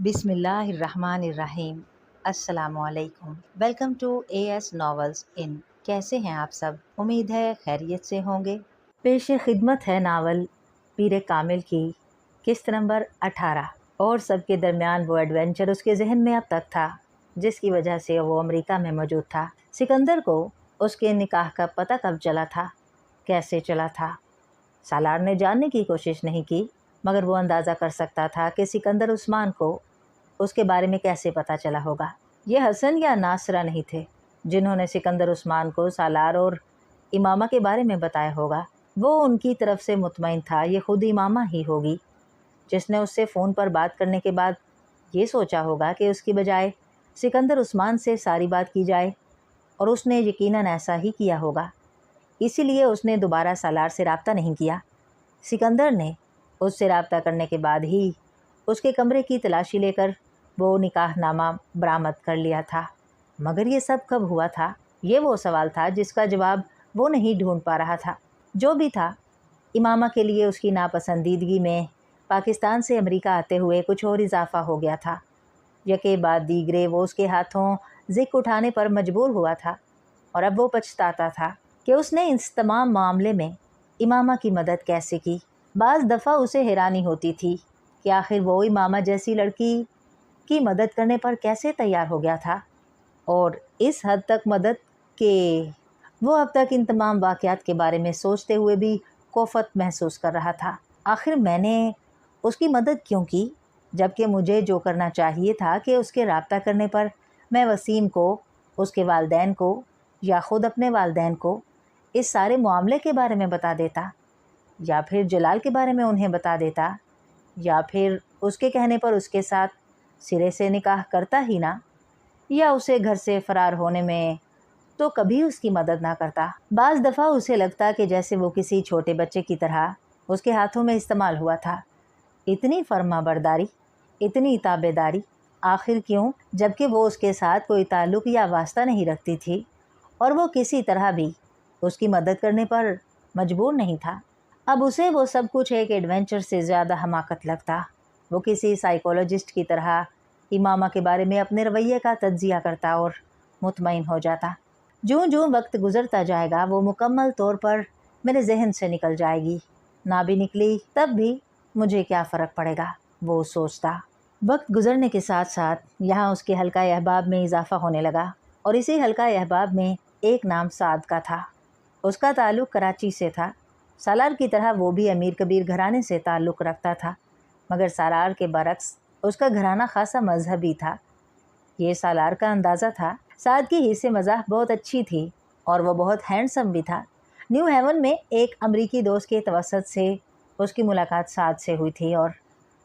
बिस्मिल्लाहिर्रहमानिर्रहीम। अस्सलाम वालेकुम। वेलकम टू AS नॉवेल्स इन। कैसे हैं आप सब? उम्मीद है खैरियत से होंगे। पेश खिदमत है नावल पीर कामिल की किस्त नंबर 18। और सबके दरमियान वो एडवेंचर उसके जहन में अब तक था जिसकी वजह से वो अमेरिका में मौजूद था। सिकंदर को उसके निकाह का पता कब चला था, कैसे चला था? सालार ने जानने की कोशिश नहीं की, मगर वो अंदाज़ा कर सकता था कि सिकंदर उस्मान को उसके बारे में कैसे पता चला होगा। ये हसन या नासरा नहीं थे जिन्होंने सिकंदर उस्मान को सालार और इमामा के बारे में बताया होगा। वो उनकी तरफ से मुतमईन था ये खुद इमामा ही होगी जिसने उससे फ़ोन पर बात करने के बाद ये सोचा होगा कि उसकी बजाय सिकंदर उस्मान से सारी बात की जाए, और उसने यकीनन ऐसा ही किया होगा। इसीलिए उसने दोबारा सालार से रब्ता नहीं किया। सिकंदर ने उससे रब्ता करने के बाद ही उसके कमरे की तलाशी लेकर वो निकाहनामा बरामद कर लिया था। मगर ये सब कब हुआ था? ये वो सवाल था जिसका जवाब वो नहीं ढूंढ पा रहा था। जो भी था, इमामा के लिए उसकी नापसंदीदगी में पाकिस्तान से अमेरिका आते हुए कुछ और इजाफा हो गया था। यके बाद दीगरे वो उसके हाथों जिक उठाने पर मजबूर हुआ था, और अब वो पछताता था कि उसने इस तमाम मामले में इमामा की मदद कैसे की। बाज़ दफ़ा उसे हैरानी होती थी कि आखिर वो इमामा जैसी लड़की की मदद करने पर कैसे तैयार हो गया था, और इस हद तक मदद के वो अब तक इन तमाम वाक़यात के बारे में सोचते हुए भी कोफत महसूस कर रहा था। आखिर मैंने उसकी मदद क्यों की, जबकि मुझे जो करना चाहिए था कि उसके रब्ता करने पर मैं वसीम को, उसके वालदैन को या ख़ुद अपने वालदैन को इस सारे मामले के बारे में बता देता, या फिर जलाल के बारे में उन्हें बता देता, या फिर उसके कहने पर उसके साथ सिरे से निकाह करता ही ना, या उसे घर से फ़रार होने में तो कभी उसकी मदद ना करता। बाज़ दफ़ा उसे लगता कि जैसे वो किसी छोटे बच्चे की तरह उसके हाथों में इस्तेमाल हुआ था। इतनी फर्माबरदारी, इतनी ताबेदारी, आखिर क्यों, जबकि वो उसके साथ कोई ताल्लुक़ या वास्ता नहीं रखती थी और वो किसी तरह भी उसकी मदद करने पर मजबूर नहीं था। अब उसे वो सब कुछ एक एडवेंचर से ज़्यादा हमाकत लगता। वो किसी साइकोलॉजिस्ट की तरह इमामा के बारे में अपने रवैये का तज्ज़िया करता और मुतमईन हो जाता। जूँ जूँ वक्त गुज़रता जाएगा वो मुकम्मल तौर पर मेरे जहन से निकल जाएगी। ना भी निकली तब भी मुझे क्या फ़र्क पड़ेगा, वो सोचता। वक्त गुज़रने के साथ साथ यहाँ उसके हल्का अहबाब में इजाफ़ा होने लगा, और इसी हल्का अहबाब में एक नाम साद का था। उसका ताल्लुक़ कराची से था। सालार की तरह वो भी अमीर कबीर घराने से ताल्लुक़ रखता था, मगर सालार के बरक्स उसका घराना ख़ासा मजहबी था। ये सालार का अंदाज़ा था। साद की हिस्से मज़ाह बहुत अच्छी थी और वो बहुत हैंडसम भी था। न्यू हेवन में एक अमरीकी दोस्त के तवसत से उसकी मुलाकात साद से हुई थी, और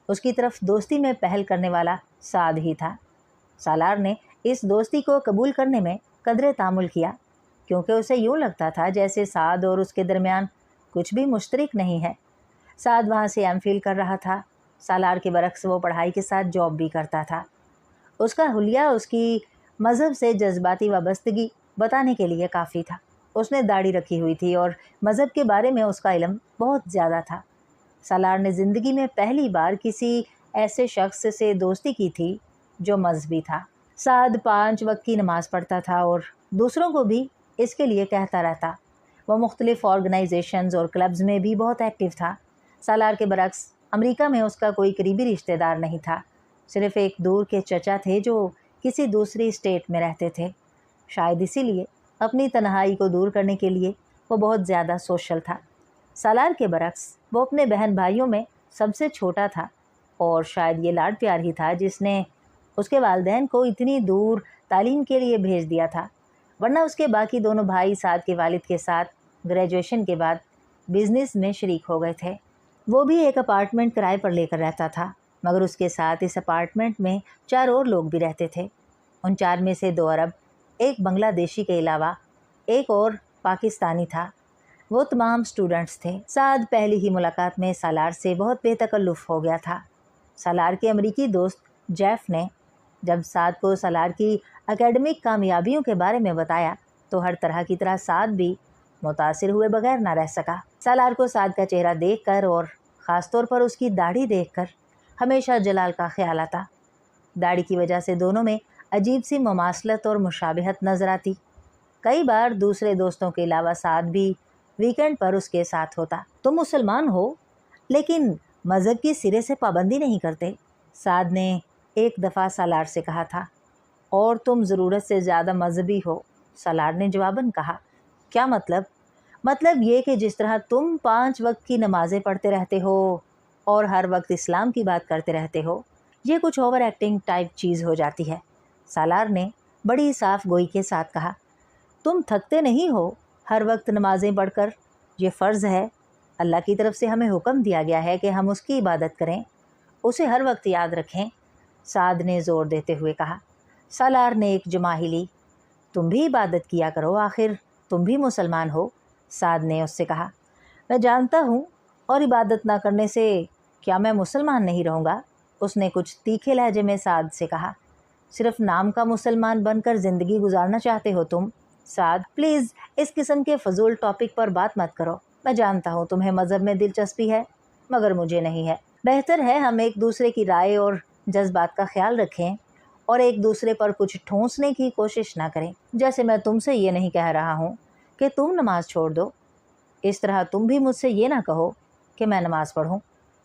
उसकी तरफ दोस्ती में पहल करने वाला साद ही था। सालार ने इस दोस्ती को कबूल करने में कदरे तामुल किया, क्योंकि उसे यूँ लगता था जैसे साद और उसके दरमियान कुछ भी मुश्तरक नहीं है। साद वहाँ से एमफिल कर रहा था। सालार के बरक्स वो पढ़ाई के साथ जॉब भी करता था। उसका हुलिया उसकी मज़हब से जज्बाती वाबस्तगी बताने के लिए काफ़ी था। उसने दाढ़ी रखी हुई थी और मज़हब के बारे में उसका इल्म बहुत ज़्यादा था। सालार ने ज़िंदगी में पहली बार किसी ऐसे शख्स से दोस्ती की थी जो मजहबी था। साद 5 वक्त की नमाज़ पढ़ता था और दूसरों को भी इसके लिए कहता रहता। वह मुख्तलिफ़ ऑर्गेनाइजेशंस और क्लब्स में भी बहुत एक्टिव था। सालार के बरक्स अमेरिका में उसका कोई करीबी रिश्तेदार नहीं था। सिर्फ़ एक दूर के चचा थे जो किसी दूसरी स्टेट में रहते थे। शायद इसीलिए अपनी तन्हाई को दूर करने के लिए वो बहुत ज़्यादा सोशल था। सालार के बरक्स वो अपने बहन भाइयों में सबसे छोटा था, और शायद ये लाड प्यार ही था जिसने उसके वालिदैन को इतनी दूर तालीम के लिए भेज दिया था, वरना उसके बाकी दोनों भाई साद के वालिद के साथ ग्रेजुएशन के बाद बिज़नेस में शरीक हो गए थे। वो भी एक अपार्टमेंट किराए पर लेकर रहता था, मगर उसके साथ इस अपार्टमेंट में 4 और लोग भी रहते थे। उन 4 में से 2 अरब, एक बांग्लादेशी के अलावा एक और पाकिस्तानी था। वो तमाम स्टूडेंट्स थे। साद पहली ही मुलाकात में सालार से बहुत बेतकल्लुफ़ हो गया था। सालार के अमरीकी दोस्त जेफ ने जब साद को सालार की एकेडमिक कामयाबियों के बारे में बताया तो हर तरह की तरह साद भी मुतासिर हुए बगैर ना रह सका। सालार को साद का चेहरा देखकर और ख़ास तौर पर उसकी दाढ़ी देखकर हमेशा जलाल का ख्याल आता। दाढ़ी की वजह से दोनों में अजीब सी मुमासलत और मुशाबहत नजर आती। कई बार दूसरे दोस्तों के अलावा साद भी वीकेंड पर उसके साथ होता। तुम मुसलमान हो लेकिन मज़हब की सिरे से पाबंदी नहीं करते, साद ने एक दफ़ा सालार से कहा था। और तुम ज़रूरत से ज़्यादा मजहबी हो, सालार ने जवाबन कहा। क्या मतलब? मतलब ये कि जिस तरह तुम 5 वक्त की नमाज़ें पढ़ते रहते हो और हर वक्त इस्लाम की बात करते रहते हो, ये कुछ ओवर एक्टिंग टाइप चीज़ हो जाती है। सालार ने बड़ी साफ गोई के साथ कहा। तुम थकते नहीं हो हर वक्त नमाज़ें पढ़कर? ये फ़र्ज़ है, अल्लाह की तरफ से हमें हुक्म दिया गया है कि हम उसकी इबादत करें, उसे हर वक्त याद रखें, साद ने ज़ोर देते हुए कहा। सालार ने एक जुमाही ली। तुम भी इबादत किया करो, आखिर तुम भी मुसलमान हो, साद ने उससे कहा। मैं जानता हूँ, और इबादत ना करने से क्या मैं मुसलमान नहीं रहूँगा? उसने कुछ तीखे लहजे में साद से कहा। सिर्फ नाम का मुसलमान बनकर ज़िंदगी गुजारना चाहते हो तुम? साद, प्लीज़ इस किस्म के फजूल टॉपिक पर बात मत करो। मैं जानता हूँ तुम्हें मज़हब में दिलचस्पी है, मगर मुझे नहीं है। बेहतर है हम एक दूसरे की राय और जज्बात का ख्याल रखें और एक दूसरे पर कुछ ठूंसने की कोशिश ना करें। जैसे मैं तुमसे ये नहीं कह रहा हूँ कि तुम नमाज़ छोड़ दो, इस तरह तुम भी मुझसे ये ना कहो कि मैं नमाज़ पढ़ूँ।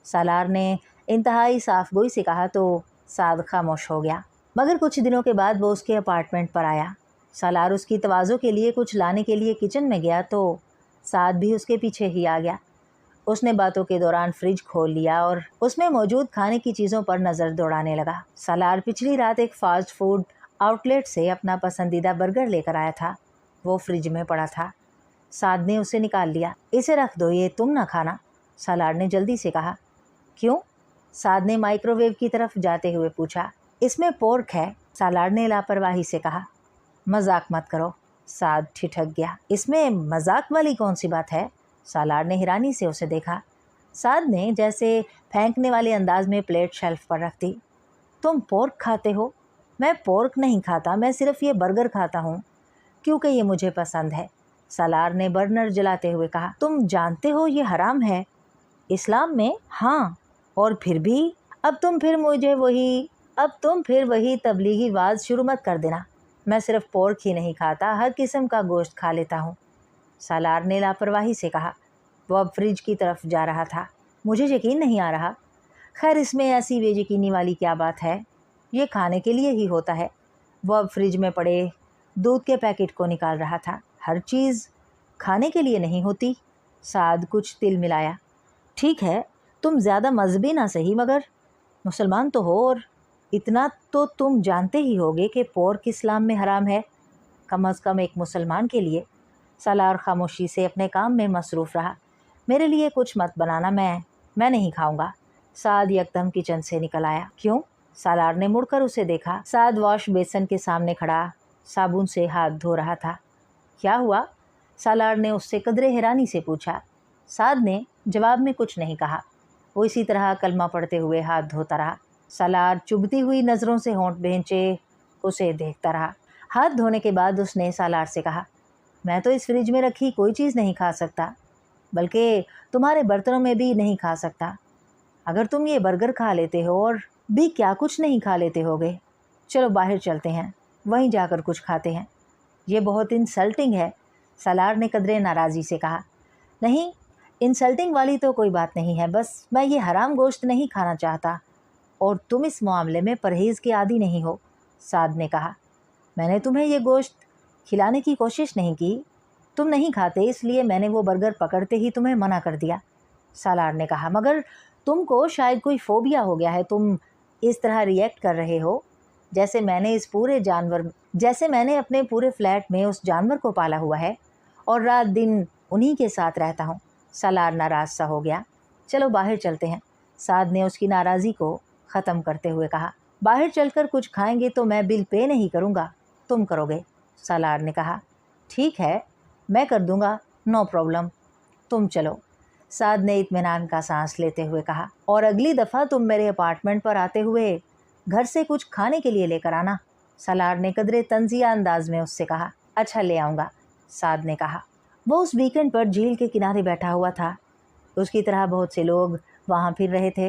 सालार ने इंतहाई साफ गोई से कहा तो साद खामोश हो गया। मगर कुछ दिनों के बाद वो उसके अपार्टमेंट पर आया। सालार उसकी तवाज़ो के लिए कुछ लाने के लिए किचन में गया तो साद भी उसके पीछे ही आ गया। उसने बातों के दौरान फ्रिज खोल लिया और उसमें मौजूद खाने की चीज़ों पर नज़र दौड़ाने लगा। सालार पिछली रात एक फास्ट फूड आउटलेट से अपना पसंदीदा बर्गर लेकर आया था। वो फ्रिज में पड़ा था। साद ने उसे निकाल लिया। इसे रख दो, ये तुम ना खाना, सालार ने जल्दी से कहा। क्यों? साद ने माइक्रोवेव की तरफ जाते हुए पूछा। इसमें पोर्क है, सालार ने लापरवाही से कहा। मजाक मत करो, साद ठिठक गया। इसमें मजाक वाली कौन सी बात है? सालार ने हैरानी से उसे देखा। साद ने जैसे फेंकने वाले अंदाज में प्लेट शेल्फ पर रख दी। तुम पोर्क खाते हो? मैं पोर्क नहीं खाता, मैं सिर्फ ये बर्गर खाता हूँ क्योंकि ये मुझे पसंद है, सालार ने बर्नर जलाते हुए कहा। तुम जानते हो ये हराम है इस्लाम में? हाँ, और फिर भी अब तुम फिर वही तबलीगी वाज शुरू मत कर देना। मैं सिर्फ पोर्क ही नहीं खाता, हर किस्म का गोश्त खा लेता हूँ, सालार ने लापरवाही से कहा। वो अब फ्रिज की तरफ जा रहा था। मुझे यकीन नहीं आ रहा। खैर, इसमें ऐसी बेयकीनी वाली क्या बात है, ये खाने के लिए ही होता है। वो अब फ्रिज में पड़े दूध के पैकेट को निकाल रहा था। हर चीज़ खाने के लिए नहीं होती, साद कुछ तिल मिलाया। ठीक है, तुम ज़्यादा मजहबी ना सही, मगर मुसलमान तो हो, और इतना तो तुम जानते ही होगे कि पोर्क इस्लाम में हराम है, कम अज़ कम एक मुसलमान के लिए। सालार खामोशी से अपने काम में मसरूफ़ रहा। मेरे लिए कुछ मत बनाना, मैं नहीं खाऊंगा, साद यकदम किचन से निकल आया। क्यों? सालार ने मुड़कर उसे देखा। साद वॉश बेसन के सामने खड़ा साबुन से हाथ धो रहा था। क्या हुआ? सालार ने उससे कदरे हैरानी से पूछा। साद ने जवाब में कुछ नहीं कहा। वो इसी तरह कलमा पढ़ते हुए हाथ धोता रहा। सालार चुभती हुई नज़रों से होंठ भींचे उसे देखता रहा। हाथ धोने के बाद उसने सालार से कहा, मैं तो इस फ्रिज में रखी कोई चीज़ नहीं खा सकता, बल्कि तुम्हारे बर्तनों में भी नहीं खा सकता। अगर तुम ये बर्गर खा लेते हो और भी क्या कुछ नहीं खा लेते होगे। चलो बाहर चलते हैं, वहीं जाकर कुछ खाते हैं। ये बहुत इंसल्टिंग है, सालार ने कदरे नाराज़ी से कहा। नहीं, इंसल्टिंग वाली तो कोई बात नहीं है, बस मैं ये हराम गोश्त नहीं खाना चाहता और तुम इस मामले में परहेज़ के आदी नहीं हो, साद ने कहा। मैंने तुम्हें ये गोश्त खिलाने की कोशिश नहीं की, तुम नहीं खाते इसलिए मैंने वो बर्गर पकड़ते ही तुम्हें मना कर दिया, सालार ने कहा। मगर तुमको शायद कोई फोबिया हो गया है, तुम इस तरह रिएक्ट कर रहे हो जैसे मैंने अपने पूरे फ्लैट में उस जानवर को पाला हुआ है और रात दिन उन्हीं के साथ रहता हूँ। सालार नाराज़ सा हो गया। चलो बाहर चलते हैं, साद ने उसकी नाराज़ी को ख़त्म करते हुए कहा। बाहर चलकर कुछ खाएंगे तो मैं बिल पे नहीं करूँगा, तुम करोगे, सालार ने कहा। ठीक है, मैं कर दूँगा, नो प्रॉब्लम, तुम चलो, साद ने इत्मीनान का सांस लेते हुए कहा। और अगली दफ़ा तुम मेरे अपार्टमेंट पर आते हुए घर से कुछ खाने के लिए लेकर आना, सालार ने कदरे तंजिया अंदाज में उससे कहा। अच्छा, ले आऊँगा, साद ने कहा। वो उस वीकेंड पर झील के किनारे बैठा हुआ था। उसकी तरह बहुत से लोग वहाँ फिर रहे थे।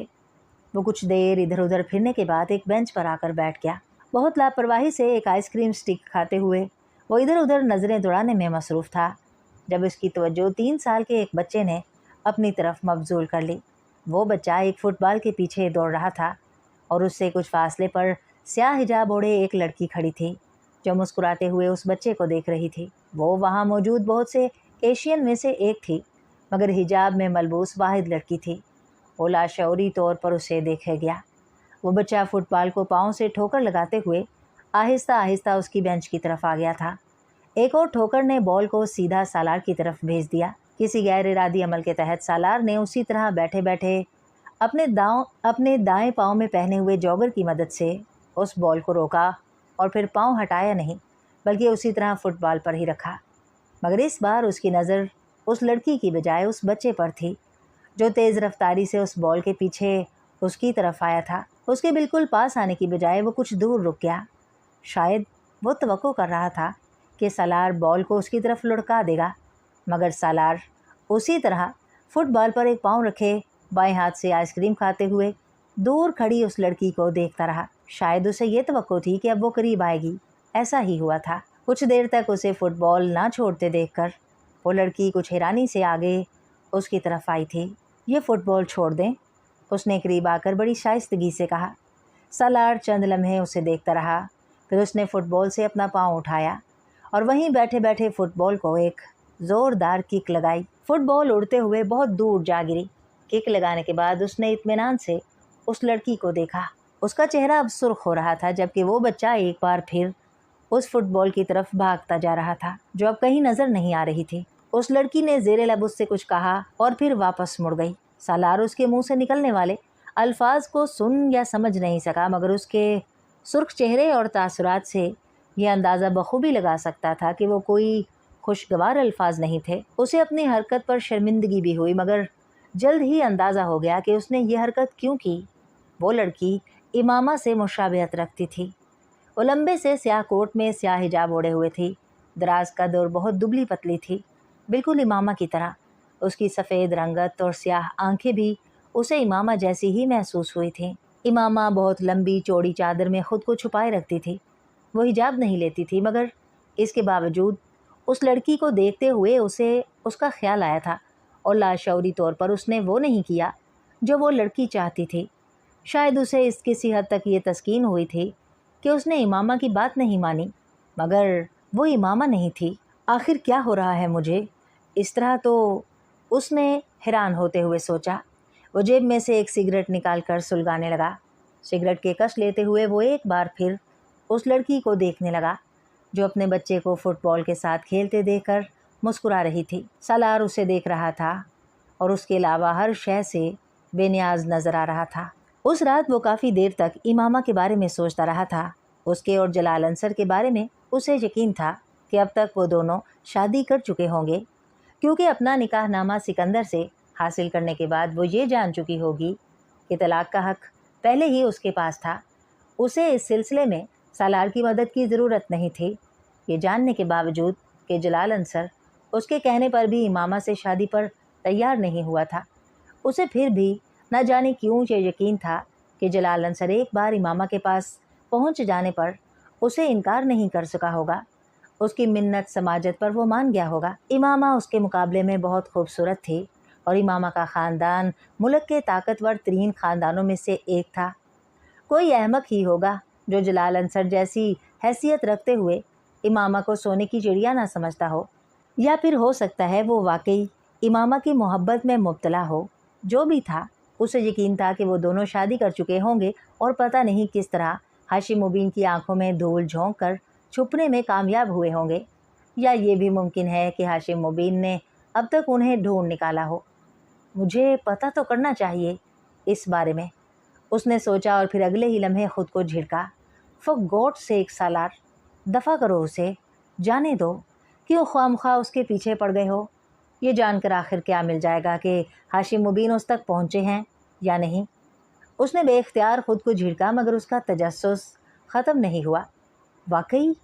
वो कुछ देर इधर उधर फिरने के बाद एक बेंच पर आकर बैठ गया। बहुत लापरवाही से एक आइसक्रीम स्टिक खाते हुए वो इधर उधर नज़रें दौड़ाने में मसरूफ़ था जब उसकी तवज्जो 3 साल के एक बच्चे ने अपनी तरफ मबजूल कर ली। वो बच्चा एक फुटबॉल के पीछे दौड़ रहा था और उससे कुछ फासले पर स्याह हिजाब ओढ़े एक लड़की खड़ी थी जो मुस्कुराते हुए उस बच्चे को देख रही थी। वो वहाँ मौजूद बहुत से एशियन में से एक थी, मगर हिजाब में मलबूस वाहिद लड़की थी। वो लाशऊरी तौर पर उसे देखे गया। वो बच्चा फुटबॉल को पाँव से ठोकर लगाते हुए आहिस्ता आहिस्ता उसकी बेंच की तरफ आ गया था। एक और ठोकर ने बॉल को सीधा सालार की तरफ भेज दिया। किसी गैर इरादी अमल के तहत सालार ने उसी तरह बैठे बैठे अपने दाएं पाँव में पहने हुए जॉगर की मदद से उस बॉल को रोका और फिर पाँव हटाया नहीं, बल्कि उसी तरह फुटबॉल पर ही रखा। मगर इस बार उसकी नज़र उस लड़की की बजाय उस बच्चे पर थी जो तेज़ रफ्तारी से उस बॉल के पीछे उसकी तरफ आया था। उसके बिल्कुल पास आने की बजाय वो कुछ दूर रुक गया। शायद वो तवक्को कर रहा था कि सालार बॉल को उसकी तरफ लुढ़का देगा, मगर सालार उसी तरह फुटबॉल पर एक पाँव रखे बाएं हाथ से आइसक्रीम खाते हुए दूर खड़ी उस लड़की को देखता रहा। शायद उसे ये तवक्को थी कि अब वो करीब आएगी। ऐसा ही हुआ था। कुछ देर तक उसे फुटबॉल ना छोड़ते देखकर वो लड़की कुछ हैरानी से आगे उसकी तरफ आई थी। ये फुटबॉल छोड़ दें, उसने करीब आकर बड़ी शाइस्तगी से कहा। सालार चंद लम्हे उसे देखता रहा, फिर उसने फुटबॉल से अपना पाँव उठाया और वहीं बैठे बैठे फुटबॉल को एक ज़ोरदार किक लगाई। फुटबॉल उड़ते हुए बहुत दूर जा गिरी। किक लगाने के बाद उसने इत्मीनान से उस लड़की को देखा। उसका चेहरा अब सुर्ख हो रहा था, जबकि वो बच्चा एक बार फिर उस फुटबॉल की तरफ भागता जा रहा था जो अब कहीं नज़र नहीं आ रही थी। उस लड़की ने ज़ेरे लब उससे कुछ कहा और फिर वापस मुड़ गई। सालार उसके मुंह से निकलने वाले अल्फाज को सुन या समझ नहीं सका, मगर उसके सुर्ख चेहरे और तासुरात से यह अंदाज़ा बखूबी लगा सकता था कि वो कोई खुशगवार अल्फाज नहीं थे। उसे अपनी हरकत पर शर्मिंदगी भी हुई, मगर जल्द ही अंदाज़ा हो गया कि उसने ये हरकत क्यों की। वो लड़की इमामा से मुशाबहत रखती थी। वो लंबे से स्याह कोट में स्याह हिजाब ओढ़े हुए थी, दराज कद और बहुत दुबली पतली थी, बिल्कुल इमामा की तरह। उसकी सफ़ेद रंगत और स्याह आंखें भी उसे इमामा जैसी ही महसूस हुई थीं। इमामा बहुत लंबी चौड़ी चादर में ख़ुद को छुपाए रखती थी। वो हिजाब नहीं लेती थी, मगर इसके बावजूद उस लड़की को देखते हुए उसे उसका ख्याल आया था और लाशऊरी तौर पर उसने वो नहीं किया जो वो लड़की चाहती थी। शायद उसे इस किसी हद तक ये तस्कीन हुई थी कि उसने इमामा की बात नहीं मानी, मगर वो इमामा नहीं थी। आखिर क्या हो रहा है मुझे? इस तरह तो उसने हैरान होते हुए सोचा। वो जेब में से एक सिगरेट निकाल कर सुलगाने लगा। सिगरेट के कश लेते हुए वो एक बार फिर उस लड़की को देखने लगा जो अपने बच्चे को फुटबॉल के साथ खेलते देखकर मुस्कुरा रही थी। सालार उसे देख रहा था और उसके अलावा हर शय से बेनियाज नज़र आ रहा था। उस रात वो काफ़ी देर तक इमामा के बारे में सोचता रहा था। उसके और जलाल अंसर के बारे में उसे यकीन था कि अब तक वो दोनों शादी कर चुके होंगे, क्योंकि अपना निकाहनामा सिकंदर से हासिल करने के बाद वो ये जान चुकी होगी कि तलाक का हक़ पहले ही उसके पास था। उसे इस सिलसिले में सालार की मदद की ज़रूरत नहीं थी। ये जानने के बावजूद कि जलाल अंसर उसके कहने पर भी इमामा से शादी पर तैयार नहीं हुआ था, उसे फिर भी न जाने क्यों ये यकीन था कि जलाल अंसर एक बार इमामा के पास पहुंच जाने पर उसे इनकार नहीं कर सका होगा। उसकी मिन्नत समाजत पर वो मान गया होगा। इमामा उसके मुकाबले में बहुत खूबसूरत थी और इमामा का ख़ानदान मुल्क के ताकतवर तरीन ख़ानदानों में से एक था। कोई अहमक ही होगा जो जलाल अंसर जैसी हैसियत रखते हुए इमामा को सोने की चिड़िया ना समझता हो, या फिर हो सकता है वो वाकई इमामा की मोहब्बत में मुब्तला हो। जो भी था, उसे यकीन था कि वो दोनों शादी कर चुके होंगे और पता नहीं किस तरह हाशिम मुबीन की आंखों में धूल झोंक कर छुपने में कामयाब हुए होंगे, या ये भी मुमकिन है कि हाशिम मुबीन ने अब तक उन्हें ढूंढ निकाला हो। मुझे पता तो करना चाहिए इस बारे में, उसने सोचा और फिर अगले ही लम्हे खुद को झिड़का। फॉर गॉड सेक सालार, दफ़ा करो उसे, जाने दो, क्यों ख्वामख्वाह उसके पीछे पड़ गए हो। ये जानकर आखिर क्या मिल जाएगा कि हाशिम मुबीन उस तक पहुँचे हैं या नहीं। उसने बेख्तियार खुद को झिड़का, मगर उसका तजस्सुस ख़त्म नहीं हुआ। वाकई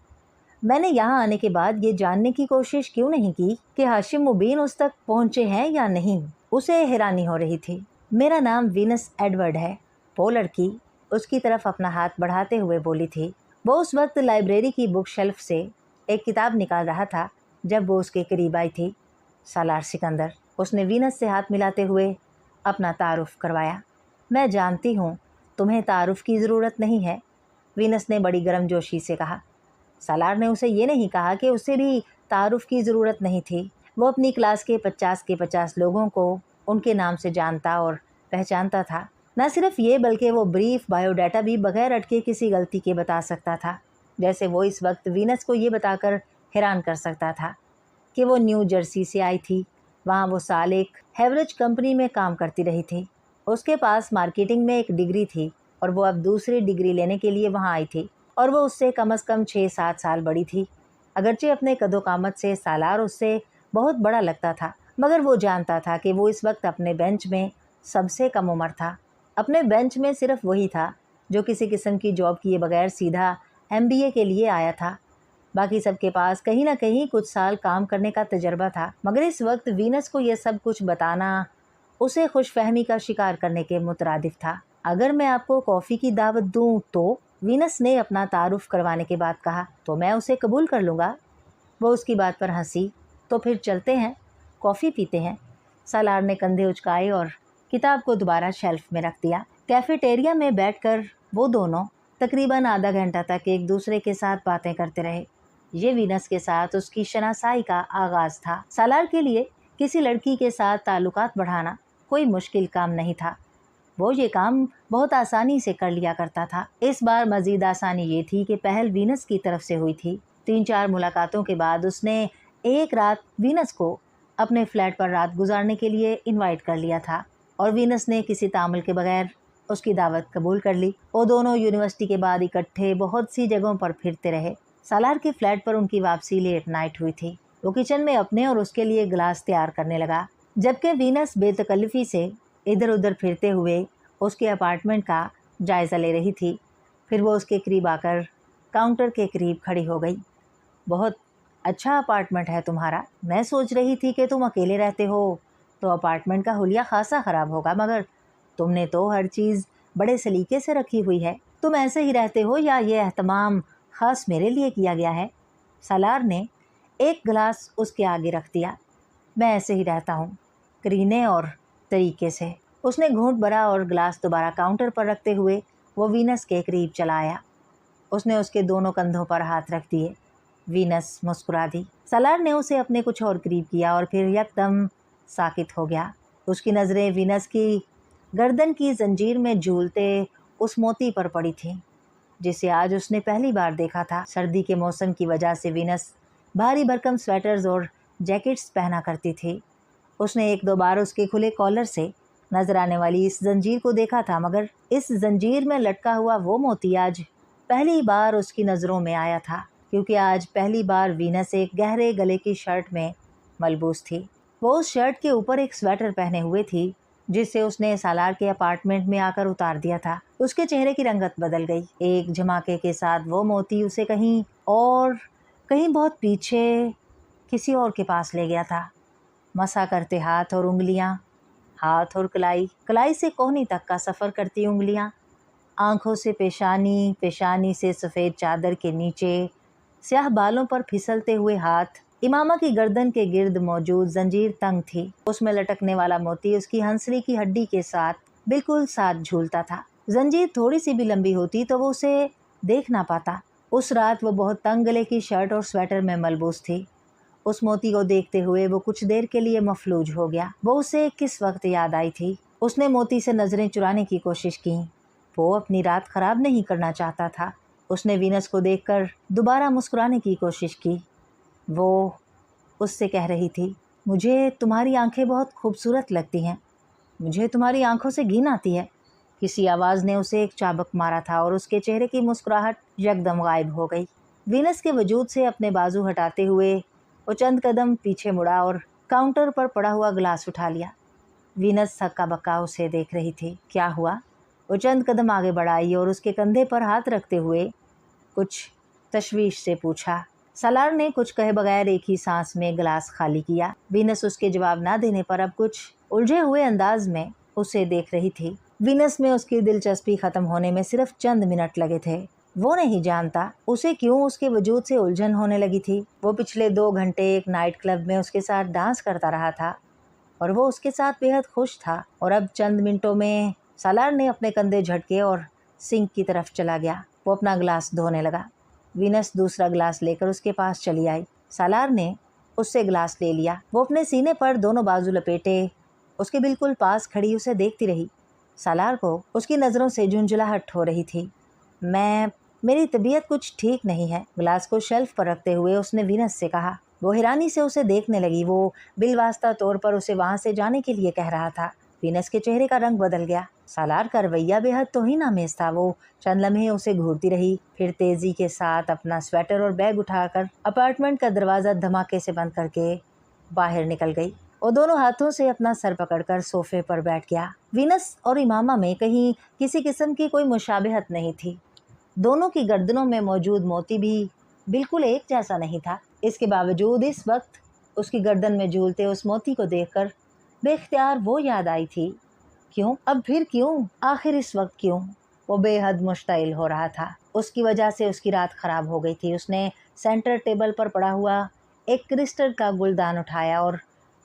मैंने यहाँ आने के बाद ये जानने की कोशिश क्यों नहीं की कि हाशिम मुबीन उस तक पहुँचे हैं या नहीं। उसे हैरानी हो रही थी। मेरा नाम वीनस एडवर्ड है, वो लड़की उसकी तरफ अपना हाथ बढ़ाते हुए बोली थी। वो उस वक्त लाइब्रेरी की बुक शेल्फ से एक किताब निकाल रहा था जब वो उसके करीब आई थी। सालार सिकंदर, उसने वीनस से हाथ मिलाते हुए अपना तारुफ करवाया। मैं जानती हूँ तुम्हें तारुफ की ज़रूरत नहीं है, वीनस ने बड़ी गर्मजोशी से कहा। सालार ने उसे ये नहीं कहा कि उसे भी तारुफ की ज़रूरत नहीं थी। वो अपनी क्लास के 50 लोगों को उनके नाम से जानता और पहचानता था। न सिर्फ ये बल्कि वो ब्रीफ बायोडाटा भी बगैर अटके किसी गलती के बता सकता था। जैसे वो इस वक्त वीनस को ये बताकर हैरान कर सकता था कि वो न्यू जर्सी से आई थी। वहाँ वो साल एक हेवरेज कंपनी में काम करती रही थी। उसके पास मार्केटिंग में एक डिग्री थी और वो अब दूसरी डिग्री लेने के लिए वहाँ आई थी और वो उससे कम से कम 6-7 साल बड़ी थी। अगरचे अपने कदोकामत से सालार उससे बहुत बड़ा लगता था, मगर वो जानता था कि वो इस वक्त अपने बेंच में सबसे कम उम्र था। अपने बेंच में सिर्फ वही था जो किसी किस्म की जॉब किए बगैर सीधा MBA के लिए आया था। बाकी सबके पास कहीं ना कहीं कुछ साल काम करने का तजर्बा था, मगर इस वक्त वीनस को यह सब कुछ बताना उसे खुशफहमी का शिकार करने के मुतरादिफ था। अगर मैं आपको कॉफ़ी की दावत दूं तो, वीनस ने अपना तारुफ करवाने के बाद कहा, तो मैं उसे कबूल कर लूँगा। वो उसकी बात पर हंसी। तो फिर चलते हैं, कॉफ़ी पीते हैं। सालार ने कंधे उचकाए और किताब को दोबारा शेल्फ में रख दिया। कैफेटेरिया में बैठकर वो दोनों तकरीबन आधा घंटा तक एक दूसरे के साथ बातें करते रहे। ये वीनस के साथ उसकी शनासाई का आगाज़ था। सालार के लिए किसी लड़की के साथ ताल्लुकात बढ़ाना कोई मुश्किल काम नहीं था। वो ये काम बहुत आसानी से कर लिया करता था। इस बार मज़ीद आसानी ये थी कि पहल वीनस की तरफ से हुई थी। 3-4 मुलाकातों के बाद उसने एक रात वीनस को अपने फ्लैट पर रात गुजारने के लिए इनवाइट कर लिया था और वीनस ने किसी तामुल के बगैर उसकी दावत कबूल कर ली। वो दोनों यूनिवर्सिटी के बाद इकट्ठे बहुत सी जगहों पर फिरते रहे। सालार के फ्लैट पर उनकी वापसी लेट नाइट हुई थी। वो किचन में अपने और उसके लिए गिलास तैयार करने लगा, जबकि वीनस बेतकल्लुफ़ी से इधर उधर फिरते हुए उसके अपार्टमेंट का जायज़ा ले रही थी। फिर वो उसके करीब आकर काउंटर के करीब खड़ी हो गई। बहुत अच्छा अपार्टमेंट है तुम्हारा। मैं सोच रही थी कि तुम अकेले रहते हो तो अपार्टमेंट का हुलिया खासा ख़राब होगा, मगर तुमने तो हर चीज़ बड़े सलीके से रखी हुई है। तुम ऐसे ही रहते हो या ये एहतमाम ख़ास मेरे लिए किया गया है? सालार ने एक गिलास उसके आगे रख दिया। मैं ऐसे ही रहता हूँ, करीने और तरीके से। उसने घूंट भरा और गिलास दोबारा काउंटर पर रखते हुए वो वीनस के करीब चला आया। उसने उसके दोनों कंधों पर हाथ रख दिए। वीनस मुस्कुरा दी। सालार ने उसे अपने कुछ और करीब किया और फिर यकदम साकित हो गया। उसकी नज़रें वीनस की गर्दन की जंजीर में झूलते उस मोती पर पड़ी थीं, जिसे आज उसने पहली बार देखा था। सर्दी के मौसम की वजह से वीनस भारी भरकम स्वेटर्स और जैकेट्स पहना करती थी। उसने 1-2 बार उसके खुले कॉलर से नजर आने वाली इस जंजीर को देखा था, मगर इस जंजीर में लटका हुआ वो मोती आज पहली बार उसकी नज़रों में आया था, क्योंकि आज पहली बार वीनस एक गहरे गले की शर्ट में मलबूस थी। वो उस शर्ट के ऊपर एक स्वेटर पहने हुए थी जिसे उसने सालार के अपार्टमेंट में आकर उतार दिया था। उसके चेहरे की रंगत बदल गई। एक झमाके के साथ वो मोती उसे कहीं बहुत पीछे किसी और के पास ले गया था। मसा करते हाथ और उंगलियां, हाथ और कलाई से कोहनी तक का सफ़र करती उंगलियां, आंखों से पेशानी, पेशानी से सफ़ेद चादर के नीचे स्याह बालों पर फिसलते हुए हाथ। इमामा की गर्दन के गिर्द मौजूद जंजीर तंग थी। उसमें लटकने वाला मोती उसकी हंसली की हड्डी के साथ बिल्कुल साथ झूलता था। जंजीर थोड़ी सी भी लंबी होती तो वो उसे देख ना पाता। उस रात वो बहुत तंग गले की शर्ट और स्वेटर में मलबूस थी। उस मोती को देखते हुए वो कुछ देर के लिए मफलूज हो गया। वो उसे किस वक्त याद आई थी। उसने मोती से नजरें चुराने की कोशिश की। वो अपनी रात खराब नहीं करना चाहता था। उसने वीनस को देखकर दोबारा मुस्कुराने की कोशिश की। वो उससे कह रही थी, मुझे तुम्हारी आंखें बहुत खूबसूरत लगती हैं, मुझे तुम्हारी आंखों से घिन आती है। किसी आवाज़ ने उसे एक चाबक मारा था और उसके चेहरे की मुस्कुराहट यकदम गायब हो गई। वीनस के वजूद से अपने बाजू हटाते हुए वो चंद कदम पीछे मुड़ा और काउंटर पर पड़ा हुआ गिलास उठा लिया। वीनस हक्का बक्का उसे देख रही थी। क्या हुआ? वो चंद कदम आगे बढ़ाई और उसके कंधे पर हाथ रखते हुए कुछ तशवीश से पूछा। सालार ने कुछ कहे बगैर एक ही सांस में गिलास खाली किया। वीनस उसके जवाब ना देने पर अब कुछ उलझे हुए अंदाज में उसे देख रही थी। वीनस में उसकी दिलचस्पी खत्म होने में सिर्फ चंद मिनट लगे थे। वो नहीं जानता उसे क्यों उसके वजूद से उलझन होने लगी थी। वो पिछले 2 घंटे एक नाइट क्लब में उसके साथ डांस करता रहा था और वो उसके साथ बेहद खुश था, और अब चंद मिनटों में सालार ने अपने कंधे झटके और सिंक की तरफ चला गया। वो अपना ग्लास धोने लगा। वीनस दूसरा ग्लास लेकर उसके पास चली आई। सालार ने उससे ग्लास ले लिया। वो अपने सीने पर दोनों बाजू लपेटे उसके बिल्कुल पास खड़ी उसे देखती रही। सालार को उसकी नज़रों से झुंझलाहट हो रही थी। मेरी तबीयत कुछ ठीक नहीं है, ग्लास को शेल्फ पर रखते हुए उसने वीनस से कहा। वो हैरानी से उसे देखने लगी। वो बिलवास्ता तौर पर उसे वहाँ से जाने के लिए कह रहा था। वीनस के चेहरे का रंग बदल गया। सालार का रवैया बेहद तौहीन-आमेज़ था। वो चंद लम्हे उसे घूरती रही, फिर तेजी के साथ अपना स्वेटर और बैग उठाकर अपार्टमेंट का दरवाज़ा धमाके से बंद करके बाहर निकल गई। वो दोनों हाथों से अपना सर पकड़कर सोफे पर बैठ गया। वीनस और इमामा में कहीं किसी किस्म की कोई मुशाबहत नहीं थी। दोनों की गर्दनों में मौजूद मोती भी बिल्कुल एक जैसा नहीं था। इसके बावजूद इस वक्त उसकी गर्दन में झूलते उस मोती को देखकर बेख्तियार वो याद आई थी। क्यों? अब फिर क्यों? आखिर इस वक्त क्यों? वो बेहद मुश्ताइल हो रहा था। उसकी वजह से उसकी रात खराब हो गई थी। उसने सेंटर टेबल पर पड़ा हुआ एक क्रिस्टल का गुलदान उठाया और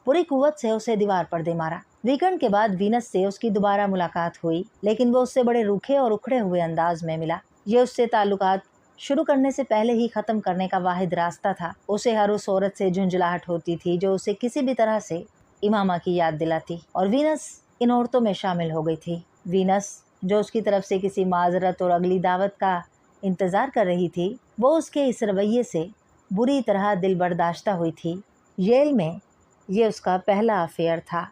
पूरी कुव्वत से उसे दीवार पर दे मारा। वीकेंड के बाद वीनस से उसकी दोबारा मुलाकात हुई, लेकिन वो उससे बड़े रूखे और उखड़े हुए अंदाज में मिला। ये उससे ताल्लुकात शुरू करने से पहले ही ख़त्म करने का वाहिद रास्ता था। उसे हर उस औरत से झुंझलाहट होती थी जो उसे किसी भी तरह से इमामा की याद दिलाती, और वीनस इन औरतों में शामिल हो गई थी। वीनस जो उसकी तरफ से किसी माजरत और अगली दावत का इंतज़ार कर रही थी, वो उसके इस रवैये से बुरी तरह दिल बर्दाश्ता हुई थी। येल में ये उसका पहला अफेयर था।